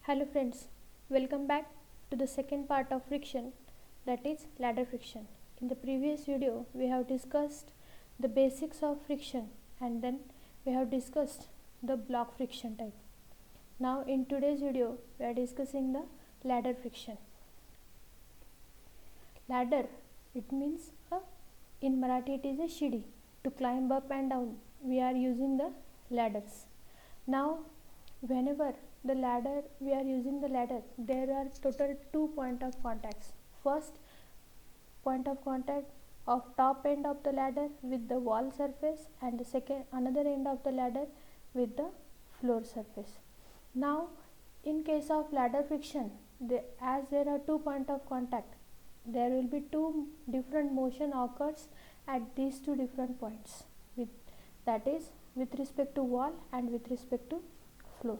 Hello friends, welcome back to the second part of friction, that is ladder friction. In the previous video we have discussed the basics of friction and then we have discussed the block friction type. Now in today's video we are discussing the ladder friction. Ladder, it means in Marathi it is a shidi. To climb up and down we are using the ladders. Now whenever we are using the ladder, there are total 2 point of contacts. First point of contact of top end of the ladder with the wall surface and the second another end of the ladder with the floor surface. Now in case of ladder friction, as there are 2 point of contact, there will be two different motion occurs at these two different points, that is with respect to wall and with respect to floor.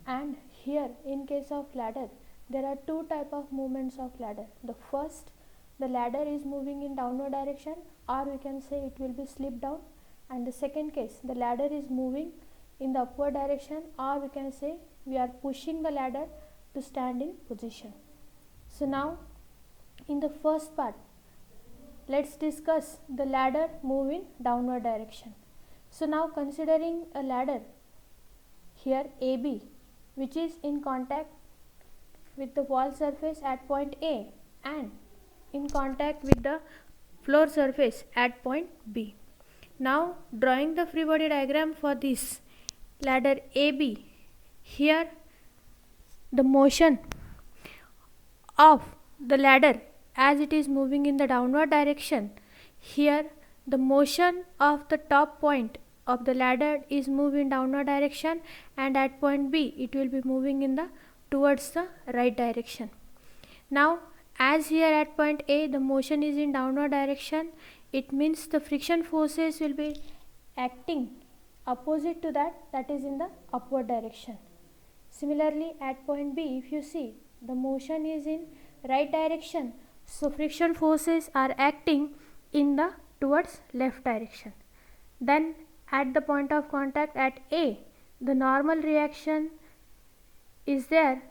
And here in case of ladder, there are two type of movements of ladder. The first, the ladder is moving in downward direction, or we can say it will be slip down. And the second case, the ladder is moving in the upward direction, or we can say we are pushing the ladder to stand in position. So now in the first part, let's discuss the ladder move in downward direction. So now considering a ladder here AB, which is in contact with the wall surface at point A and in contact with the floor surface at point B. Now drawing the free body diagram for this ladder AB, here the motion of the ladder as it is moving in the downward direction, here the motion of the top point of the ladder is moving in downward direction, and at point B it will be moving in the towards the right direction. Now as here at point A the motion is in downward direction, it means the friction forces will be acting opposite to that is in the upward direction. Similarly at point B, if you see the motion is in right direction, so friction forces are acting in the towards left direction. Then at the point of contact at A, the normal reaction is there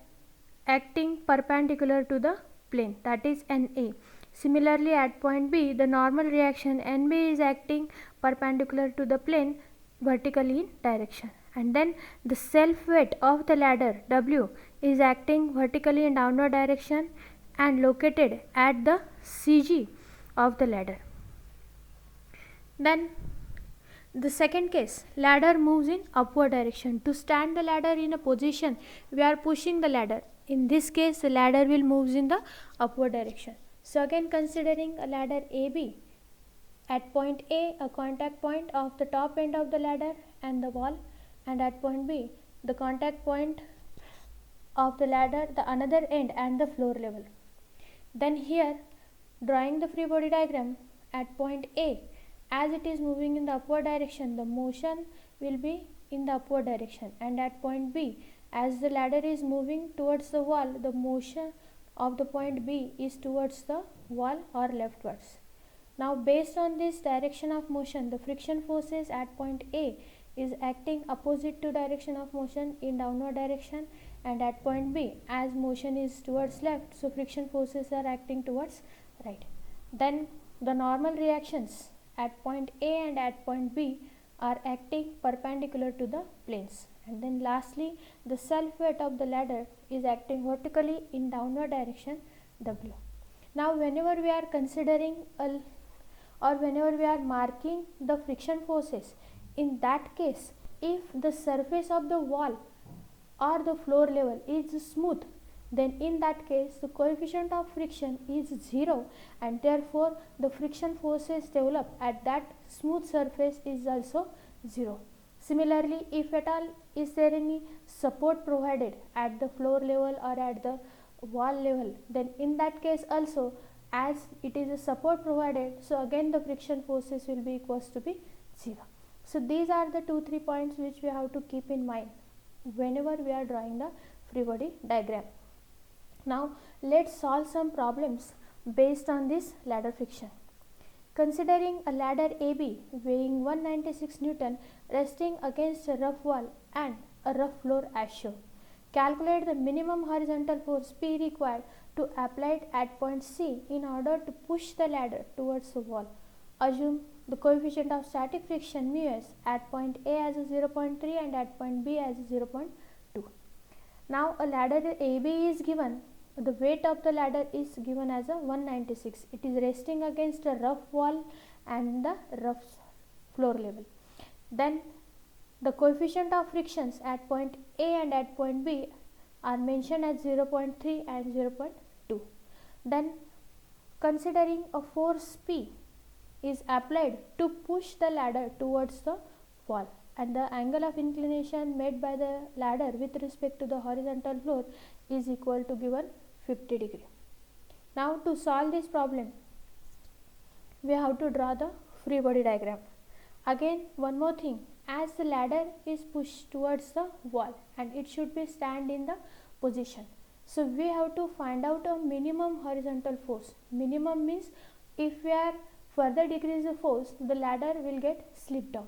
acting perpendicular to the plane, that is NA. Similarly at point B, the normal reaction NB is acting perpendicular to the plane vertically in direction. And then the self weight of the ladder W is acting vertically in downward direction and located at the CG of the ladder. Then the second case, ladder moves in upward direction. To stand the ladder in a position, we are pushing the ladder. In this case, the ladder will move in the upward direction. So again considering a ladder AB, at point A, a contact point of the top end of the ladder and the wall, and at point B, the contact point of the ladder, the another end and the floor level. Then here drawing the free body diagram at point A, as it is moving in the upward direction, the motion will be in the upward direction, and at point B, as the ladder is moving towards the wall, the motion of the point B is towards the wall or leftwards. Now based on this direction of motion, the friction forces at point A is acting opposite to direction of motion in downward direction, and at point B, as motion is towards left, so friction forces are acting towards right. Then the normal reactions at point A and at point B are acting perpendicular to the planes. And then lastly, the self weight of the ladder is acting vertically in downward direction W. Now whenever we are considering whenever we are marking the friction forces, in that case, if the surface of the wall or the floor level is smooth, then in that case the coefficient of friction is 0, and therefore the friction forces developed at that smooth surface is also 0. Similarly, if at all is there any support provided at the floor level or at the wall level, then in that case also, as it is a support provided, so again the friction forces will be equals to be 0. So these are the 2-3 points which we have to keep in mind whenever we are drawing the free body diagram. Now let's solve some problems based on this ladder friction. Considering a ladder AB weighing 196 Newton resting against a rough wall and a rough floor as shown. Calculate the minimum horizontal force P required to apply it at point C in order to push the ladder towards the wall. Assume the coefficient of static friction μs at point A as a 0.3 and at point B as a 0.2. Now a ladder AB is given. The weight of the ladder is given as a 196. It is resting against a rough wall and the rough floor level. Then the coefficient of frictions at point A and at point B are mentioned as 0.3 and 0.2. Then considering a force P is applied to push the ladder towards the wall, and the angle of inclination made by the ladder with respect to the horizontal floor is equal to given 50 degree. Now to solve this problem, we have to draw the free body diagram. Again, one more thing, as the ladder is pushed towards the wall and it should be stand in the position, so we have to find out a minimum horizontal force. Minimum means if we are further decrease the force, the ladder will get slip down,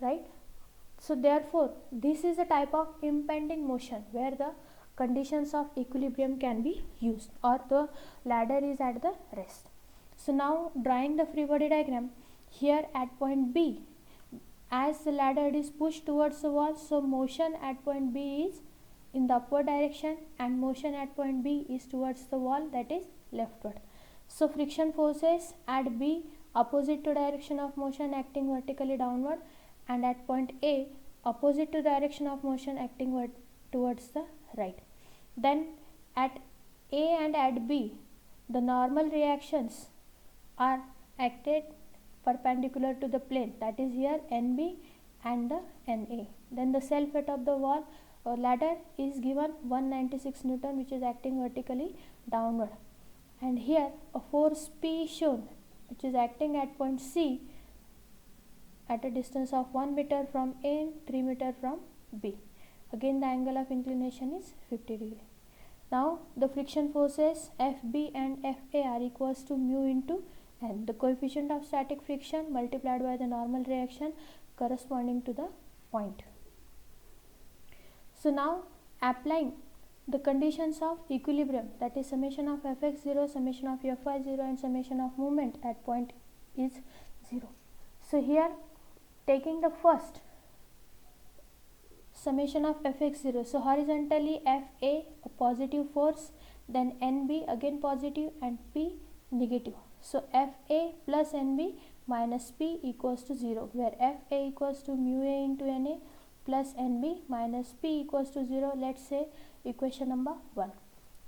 right? So therefore this is a type of impending motion where the conditions of equilibrium can be used, or the ladder is at the rest. So now drawing the free body diagram, here at point B, as the ladder is pushed towards the wall, so motion at point B is in the upward direction and motion at point B is towards the wall, that is leftward. So friction forces at B opposite to direction of motion acting vertically downward, and at point A opposite to direction of motion acting towards the right. Then at A and at B, the normal reactions are acted perpendicular to the plane, that is here NB and the NA. Then the self weight of the wall ladder is given 196 Newton, which is acting vertically downward, and here a force P is shown, which is acting at point C at a distance of 1 meter from A and 3 meter from B. Again the angle of inclination is 50 degree. Now the friction forces FB and FA are equals to mu into N, the coefficient of static friction multiplied by the normal reaction corresponding to the point. So now applying the conditions of equilibrium, that is summation of Fx0, summation of Fy0 and summation of moment at point is 0. So here taking the first summation of Fx0, so horizontally Fa a positive force, then Nb again positive and P negative. So Fa plus Nb minus P equals to 0, where Fa equals to mu A into Na plus Nb minus P equals to 0, let's say equation number 1.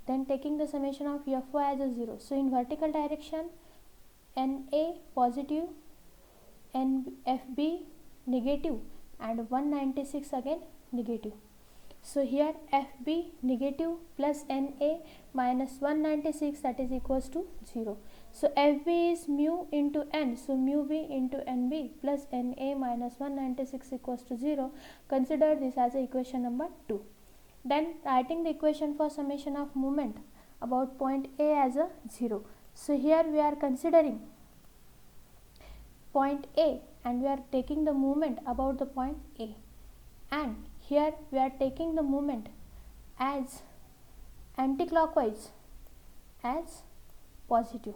Then taking the summation of Fy as a 0, so in vertical direction Na positive, Fb negative and 196 again negative. So here Fb negative plus Na minus 196, that is equals to 0. So Fb is mu into N, so mu B into Nb plus Na minus 196 equals to 0. Consider this as a equation number 2. Then writing the equation for summation of moment about point A as a 0. So here we are considering point A and we are taking the moment about the point A, and here we are taking the moment as anticlockwise as positive.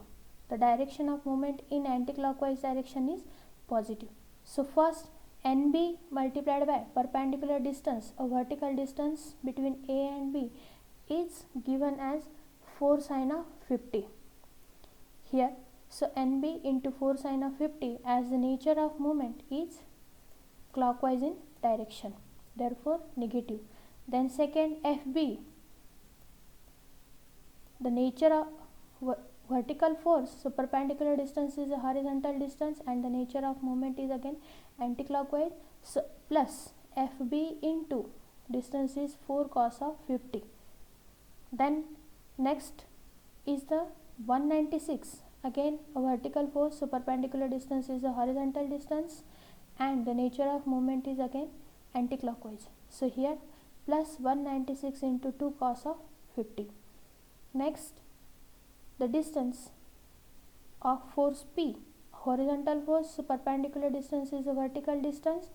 The direction of moment in anticlockwise direction is positive. So first Nb multiplied by perpendicular distance, a vertical distance between A and B, is given as 4 sin of 50 here. So Nb into 4 sin of 50, as the nature of movement is clockwise in direction, therefore negative. Then second Fb, the nature of vertical force, so perpendicular distance is a horizontal distance and the nature of movement is again anticlockwise, so plus Fb into distance is 4 cos of 50. Then next is the 196, again a vertical force, so perpendicular distance is a horizontal distance and the nature of movement is again anticlockwise, so here plus 196 into 2 cos of 50. Next the distance of force P, horizontal force, so perpendicular distance is a vertical distance,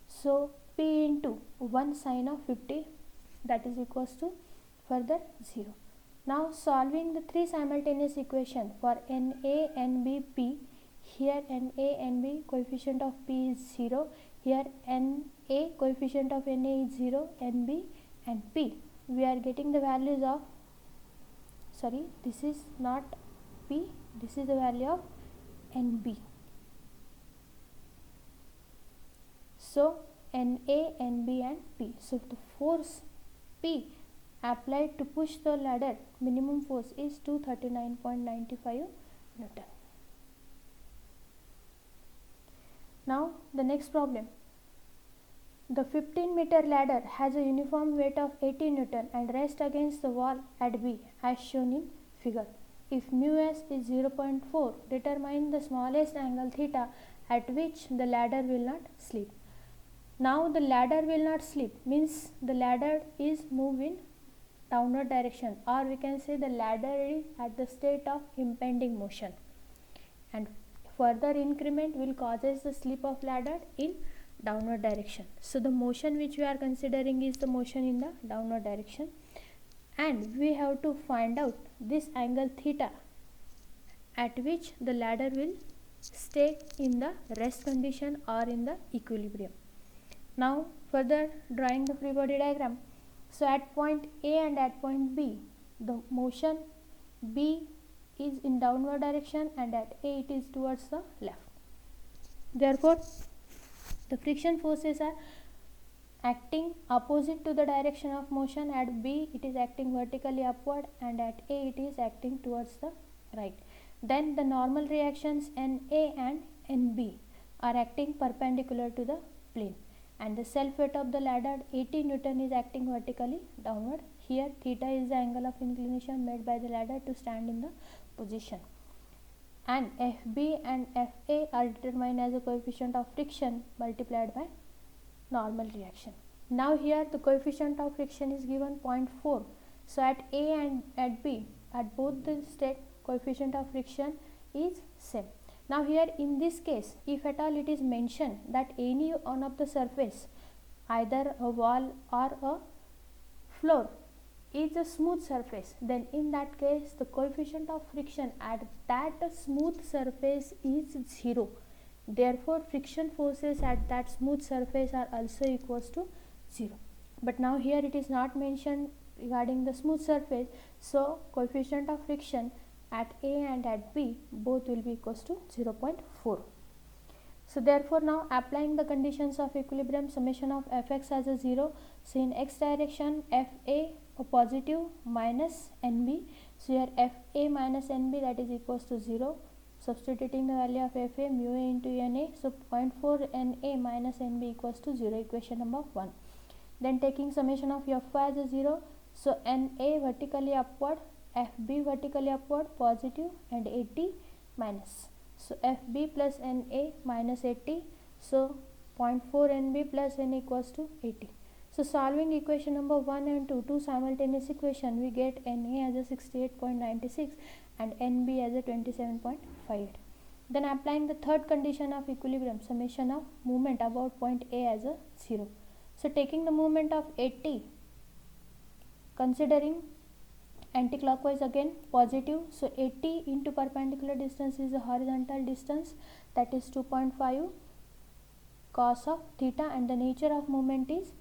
so P into 1 sine of 50, that is equals to further 0. Now solving the three simultaneous equation for NA, NB, P. Here NA, NB coefficient of P is 0. Here NA coefficient of NA is 0, NB and P. We are getting the values of, sorry, this is not P, this is the value of NB. So NA, NB and P. So the force P applied to push the ladder, minimum force is 239.95 Newton. Now the next problem. The 15-meter ladder has a uniform weight of 80 Newton and rests against the wall at B as shown in figure. If mu s is 0.4, determine the smallest angle theta at which the ladder will not slip. Now the ladder will not slip means the ladder is moved in downward direction, or we can say the ladder is at the state of impending motion, and further increment will causes the slip of ladder in downward direction. So the motion which we are considering is the motion in the downward direction, and we have to find out this angle theta at which the ladder will stay in the rest condition or in the equilibrium. Now further drawing the free body diagram. So at point A and at point B, the motion B is in downward direction and at A it is towards the left. Therefore the friction forces are acting opposite to the direction of motion. At B it is acting vertically upward and at A it is acting towards the right. Then the normal reactions NA and NB are acting perpendicular to the plane, and the self weight of the ladder 80 Newton is acting vertically downward. Here theta is the angle of inclination made by the ladder to stand in the position, and FB and FA are determined as a coefficient of friction multiplied by normal reaction. Now here the coefficient of friction is given 0.4. So at A and at B, at both the state, coefficient of friction is same. Now here in this case, if at all it is mentioned that any one of the surface, either a wall or a floor, is a smooth surface, then in that case the coefficient of friction at that smooth surface is 0. Therefore friction forces at that smooth surface are also equals to 0. But now here it is not mentioned regarding the smooth surface, so coefficient of friction at A and at B both will be equals to 0.4. So therefore now applying the conditions of equilibrium, summation of fx as a 0. So in x direction fa a positive minus nb. So here fa minus nb, that is equals to 0. Substituting the value of fa, mu a into na. So 0.4 na minus nb equals to 0, equation number 1. Then taking summation of fy as a 0. So na vertically upward, fb vertically upward positive, and 80 minus. So fb plus na minus 80. So 0.4 nb plus n equals to 80. So solving equation number 1 and 2, two simultaneous equation, we get na as a 68.96 and nb as a 27.58. Then applying the third condition of equilibrium, summation of movement about point A as a 0. So taking the movement of 80, considering anticlockwise again positive, so 80 into perpendicular distance is a horizontal distance, that is 2.5 cos of theta, and the nature of movement is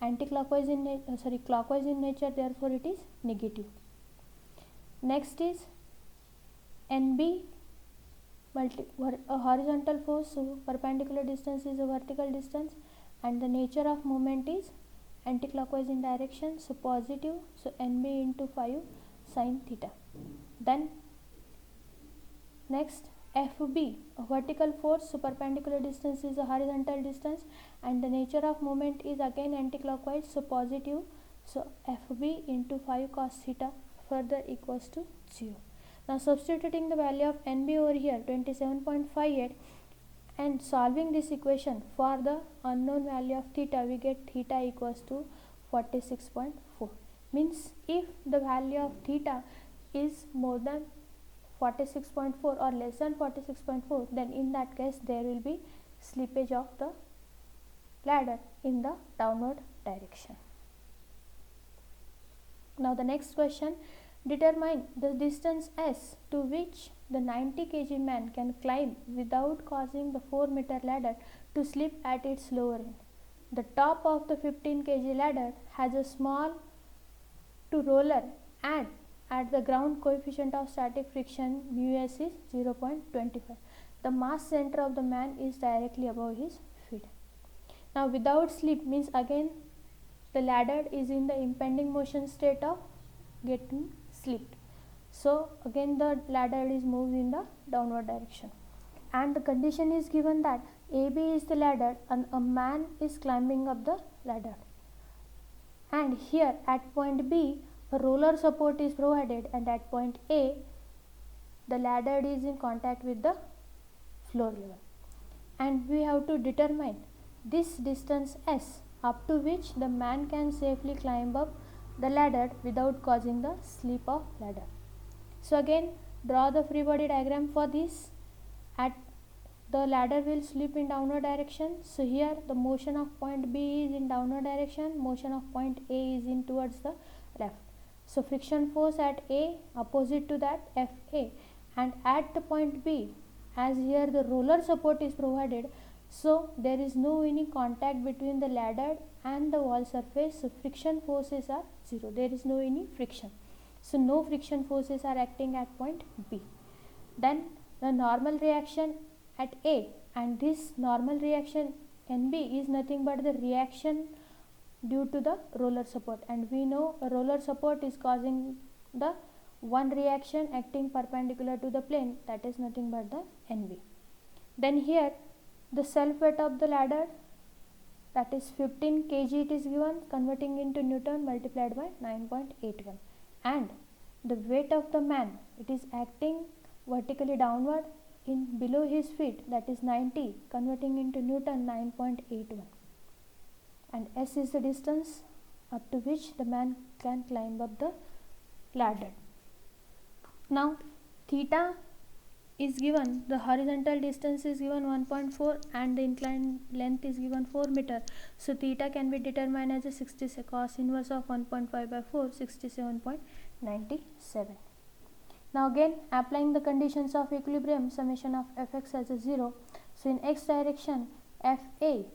anticlockwise in clockwise in nature, therefore it is negative. Next is NB, a horizontal force, so perpendicular distance is a vertical distance, and the nature of movement is anticlockwise in direction, so positive, so NB into 5 sin theta. Then next FB, a vertical force, so perpendicular distance is a horizontal distance, and the nature of movement is again anticlockwise, so positive, so FB into 5 cos theta further equals to 0. Now substituting the value of NB over here 27.58 and solving this equation for the unknown value of theta, we get theta equals to 46.4. Means if the value of theta is more than 46.4 or less than 46.4, then in that case there will be slippage of the ladder in the downward direction. Now the next question, determine the distance s to which the 90 kg man can climb without causing the 4-meter ladder to slip at its lower end. The top of the 15 kg ladder has a small to roller and at the ground coefficient of static friction μs is 0.25. The mass center of the man is directly above his feet. Now without slip means again the ladder is in the impending motion state of getting slipped. So again the ladder is moved in the downward direction. And the condition is given that AB is the ladder and a man is climbing up the ladder. And here at point B a roller support is provided, and at point A the ladder is in contact with the floor level. And we have to determine this distance s up to which the man can safely climb up the ladder without causing the slip of ladder. So again draw the free body diagram for this. At the ladder will slip in downward direction. So here the motion of point B is in downward direction, motion of point A is in towards the left. So friction force at A opposite to that Fa, and at the point B, as here the roller support is provided, so there is no any contact between the ladder and the wall surface, so friction forces are 0, there is no any friction. So no friction forces are acting at point B. Then the normal reaction at A, and this normal reaction NB is nothing but the reaction due to the roller support, and we know a roller support is causing the one reaction acting perpendicular to the plane, that is nothing but the NB. Then here the self weight of the ladder, that is 15 kg it is given, converting into Newton multiplied by 9.81, and the weight of the man, it is acting vertically downward in below his feet, that is 90, converting into Newton 9.81, and s is the distance up to which the man can climb up the ladder. Now theta is given, the horizontal distance is given 1.4 and the inclined length is given 4 meter. So theta can be determined as a 60 cos inverse of 1.5 by 4, 67.97. Now again applying the conditions of equilibrium, summation of fx as a 0. So in x direction Fa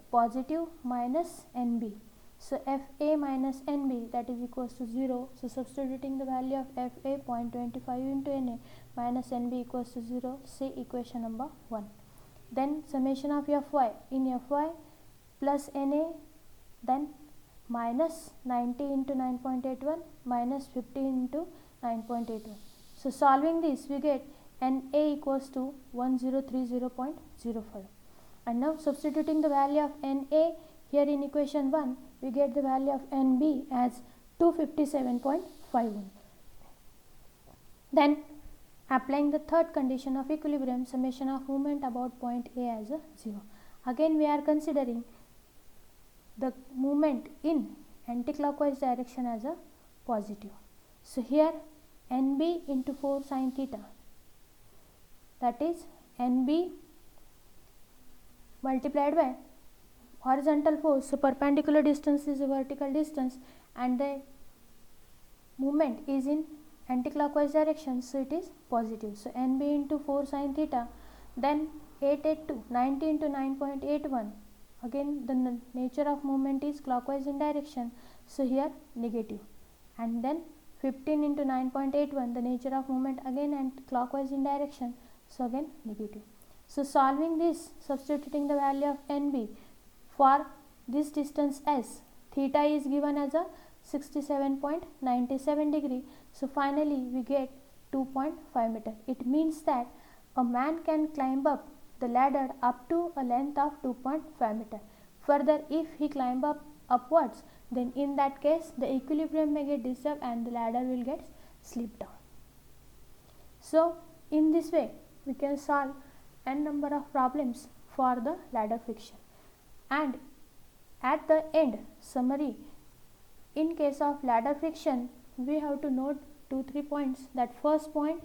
positive minus Nb. So Fa minus Nb, that is equals to 0. So substituting the value of Fa 0.25 into Na minus Nb equals to 0, say equation number 1. Then summation of Fy, in Fy plus Na, then minus 90 into 9.81 minus 50 into 9.81. So solving this we get Na equals to 1030.05. And now substituting the value of Na here in equation 1, we get the value of Nb as 257.51. Then applying the third condition of equilibrium, summation of movement about point A as a 0. Again we are considering the movement in anticlockwise direction as a positive. So here Nb into 4 sin theta, that is Nb multiplied by horizontal force, so perpendicular distance is a vertical distance and the movement is in anticlockwise direction, so it is positive. So Nb into 4 sin theta, then 882, 90 into 9.81, again the nature of movement is clockwise in direction, so here negative, and then 15 into 9.81, the nature of movement again and clockwise in direction, so again negative. So solving this, substituting the value of Nb for this distance s, theta is given as a 67.97 degree. So finally we get 2.5 meter. It means that a man can climb up the ladder up to a length of 2.5 meter. Further, if he climb up upwards, then in that case the equilibrium may get disturbed and the ladder will get slipped down. So in this way we can solve n number of problems for the ladder friction. And at the end, summary, in case of ladder friction we have to note 2-3 points. That first point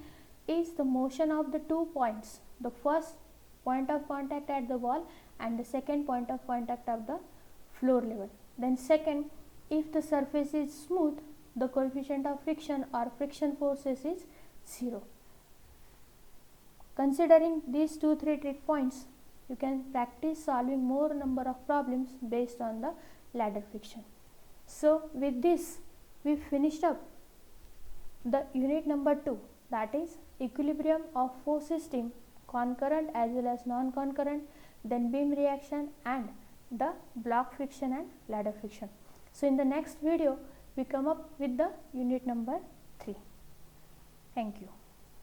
is the motion of the 2 points, the first point of contact at the wall and the second point of contact of the floor level. Then second, if the surface is smooth, the coefficient of friction or friction forces is 0. Considering these 2-3 trick points, you can practice solving more number of problems based on the ladder friction. So with this, we finished up the unit number 2, that is equilibrium of force system, concurrent as well as non-concurrent, then beam reaction and the block friction and ladder friction. So in the next video, we come up with the unit number 3. Thank you.